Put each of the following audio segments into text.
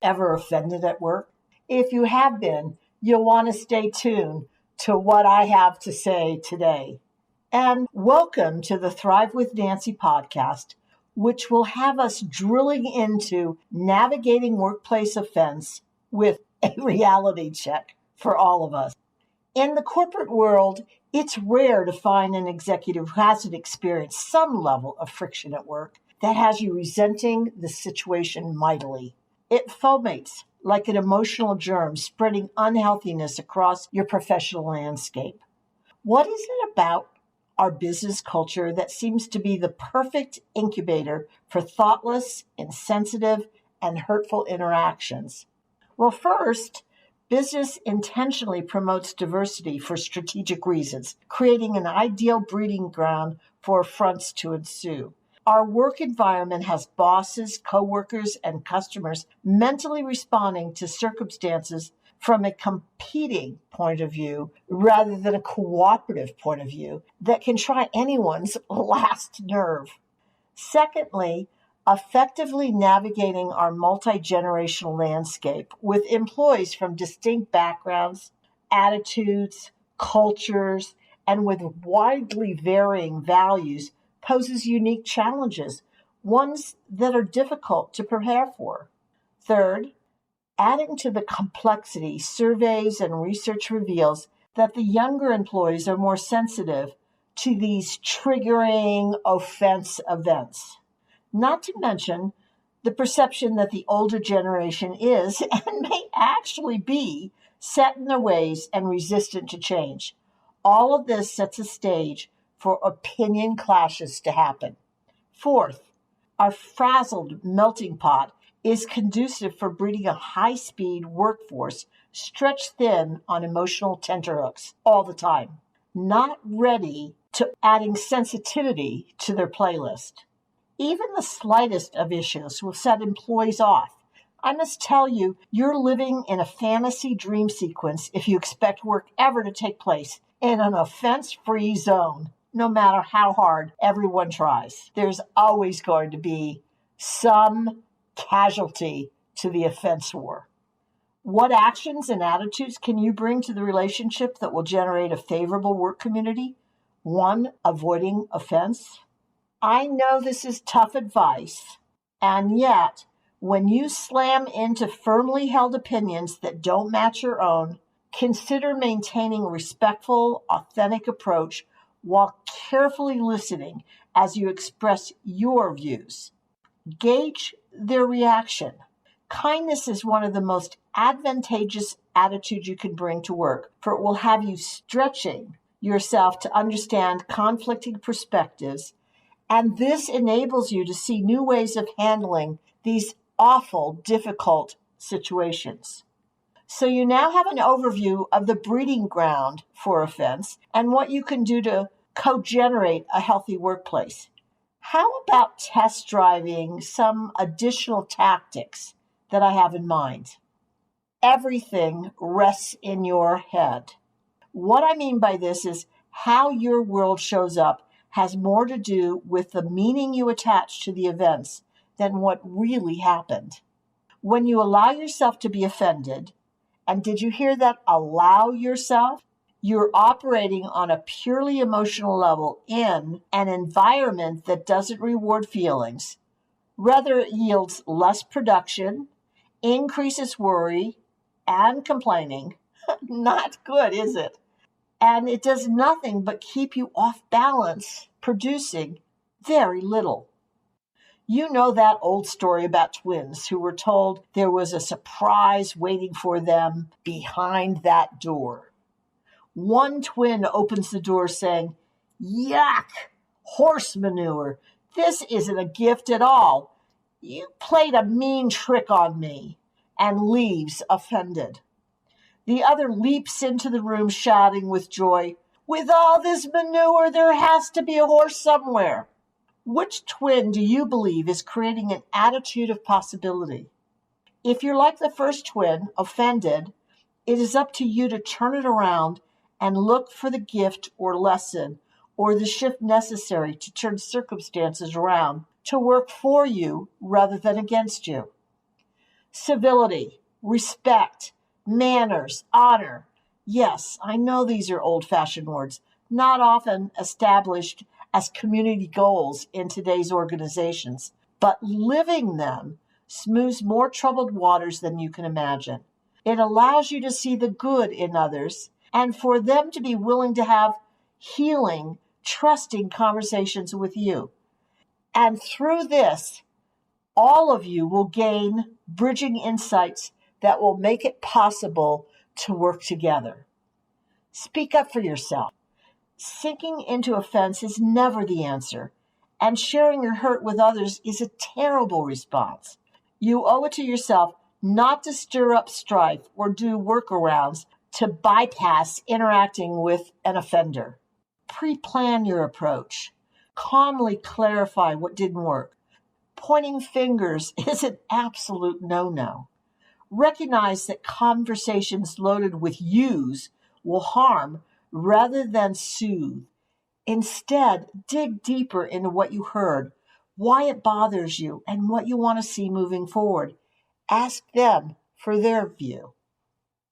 ever offended at work? If you have been, you'll want to stay tuned to what I have to say today. And welcome to the Thrive with Nancy podcast, which will have us drilling into navigating workplace offense with a reality check for all of us. In the corporate world, it's rare to find an executive who hasn't experienced some level of friction at work that has you resenting the situation mightily. It fomates like an emotional germ, spreading unhealthiness across your professional landscape. What is it about our business culture that seems to be the perfect incubator for thoughtless, insensitive, and hurtful interactions? Well, first, business intentionally promotes diversity for strategic reasons, creating an ideal breeding ground for affronts to ensue. Our work environment has bosses, coworkers, and customers mentally responding to circumstances from a competing point of view rather than a cooperative point of view that can try anyone's last nerve. Secondly, effectively navigating our multi-generational landscape with employees from distinct backgrounds, attitudes, cultures, and with widely varying values poses unique challenges, ones that are difficult to prepare for. Third, adding to the complexity, surveys and research reveals that the younger employees are more sensitive to these triggering offense events. Not to mention the perception that the older generation is and may actually be set in their ways and resistant to change. All of this sets a stage for opinion clashes to happen. Fourth, our frazzled melting pot is conducive for breeding a high-speed workforce stretched thin on emotional tenterhooks all the time, not ready to adding sensitivity to their playlist. Even the slightest of issues will set employees off. I must tell you, you're living in a fantasy dream sequence if you expect work ever to take place in an offense-free zone. No matter how hard everyone tries, there's always going to be some casualty to the offense war. What actions and attitudes can you bring to the relationship that will generate a favorable work community? One, avoiding offense. I know this is tough advice, and yet, when you slam into firmly held opinions that don't match your own, consider maintaining a respectful, authentic approach while carefully listening as you express your views. Gauge their reaction. Kindness is one of the most advantageous attitudes you can bring to work, for it will have you stretching yourself to understand conflicting perspectives, and this enables you to see new ways of handling these awful, difficult situations. So you now have an overview of the breeding ground for offense and what you can do to co-generate a healthy workplace. How about test driving some additional tactics that I have in mind? Everything rests in your head. What I mean by this is how your world shows up has more to do with the meaning you attach to the events than what really happened. When you allow yourself to be offended, and did you hear that? Allow yourself. You're operating on a purely emotional level in an environment that doesn't reward feelings. Rather, it yields less production, increases worry, and complaining. Not good, is it? And it does nothing but keep you off balance, producing very little. You know that old story about twins who were told there was a surprise waiting for them behind that door. One twin opens the door saying, "Yuck, horse manure. This isn't a gift at all. You played a mean trick on me," and leaves offended. The other leaps into the room shouting with joy, "With all this manure, there has to be a horse somewhere." Which twin do you believe is creating an attitude of possibility? If you're like the first twin, offended, it is up to you to turn it around and look for the gift or lesson or the shift necessary to turn circumstances around to work for you rather than against you. Civility, respect, manners, honor. Yes, I know these are old-fashioned words, not often established as community goals in today's organizations, but living them smooths more troubled waters than you can imagine. It allows you to see the good in others and for them to be willing to have healing, trusting conversations with you. And through this, all of you will gain bridging insights that will make it possible to work together. Speak up for yourself. Sinking into offense is never the answer, and sharing your hurt with others is a terrible response. You owe it to yourself not to stir up strife or do workarounds to bypass interacting with an offender. Pre-plan your approach. Calmly clarify what didn't work. Pointing fingers is an absolute no-no. Recognize that conversations loaded with yous will harm rather than soothe. Instead, dig deeper into what you heard, why it bothers you, and what you want to see moving forward. Ask them for their view.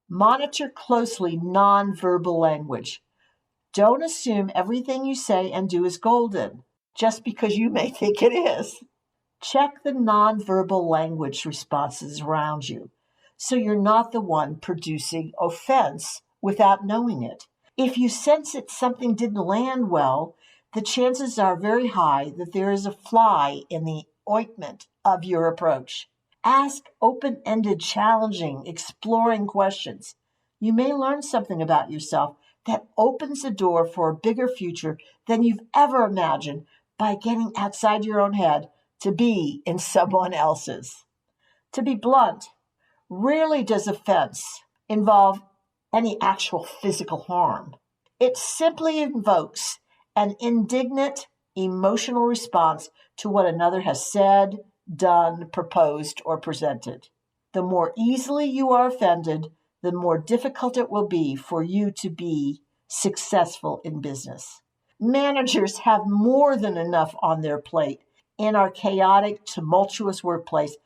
Monitor closely nonverbal language. Don't assume everything you say and do is golden, just because you may think it is. Check the nonverbal language responses around you, so you're not the one producing offense without knowing it. If you sense that something didn't land well, the chances are very high that there is a fly in the ointment of your approach. Ask open-ended, challenging, exploring questions. You may learn something about yourself that opens the door for a bigger future than you've ever imagined by getting outside your own head to be in someone else's. To be blunt, rarely does offense involve any actual physical harm. It simply invokes an indignant emotional response to what another has said, done, proposed, or presented. The more easily you are offended, the more difficult it will be for you to be successful in business. Managers have more than enough on their plate in our chaotic, tumultuous workplace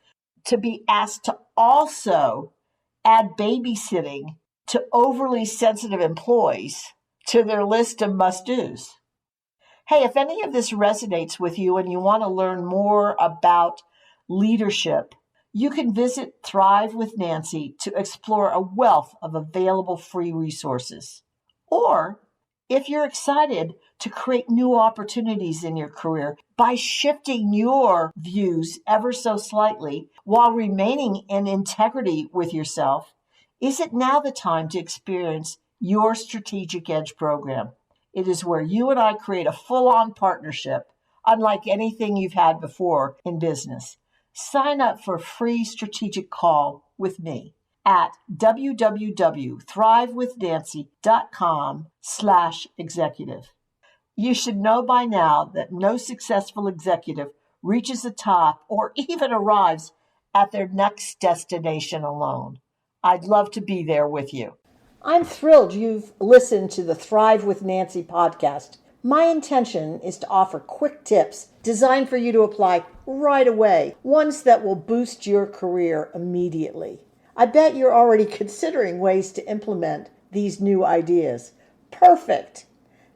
to be asked to also add babysitting to overly sensitive employees to their list of must-dos. Hey, if any of this resonates with you and you want to learn more about leadership, you can visit Thrive with Nancy to explore a wealth of available free resources. Or if you're excited to create new opportunities in your career by shifting your views ever so slightly while remaining in integrity with yourself, is it now the time to experience your Strategic Edge program? It is where you and I create a full-on partnership, unlike anything you've had before in business. Sign up for a free strategic call with me at www.thrivewithnancy.com/executive. You should know by now that no successful executive reaches the top or even arrives at their next destination alone. I'd love to be there with you. I'm thrilled you've listened to the Thrive with Nancy podcast. My intention is to offer quick tips designed for you to apply right away, ones that will boost your career immediately. I bet you're already considering ways to implement these new ideas. Perfect.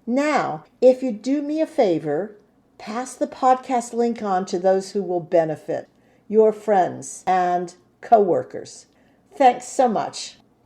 Now, if you do me a favor, pass the podcast link on to those who will benefit, your friends and coworkers. Thanks so much.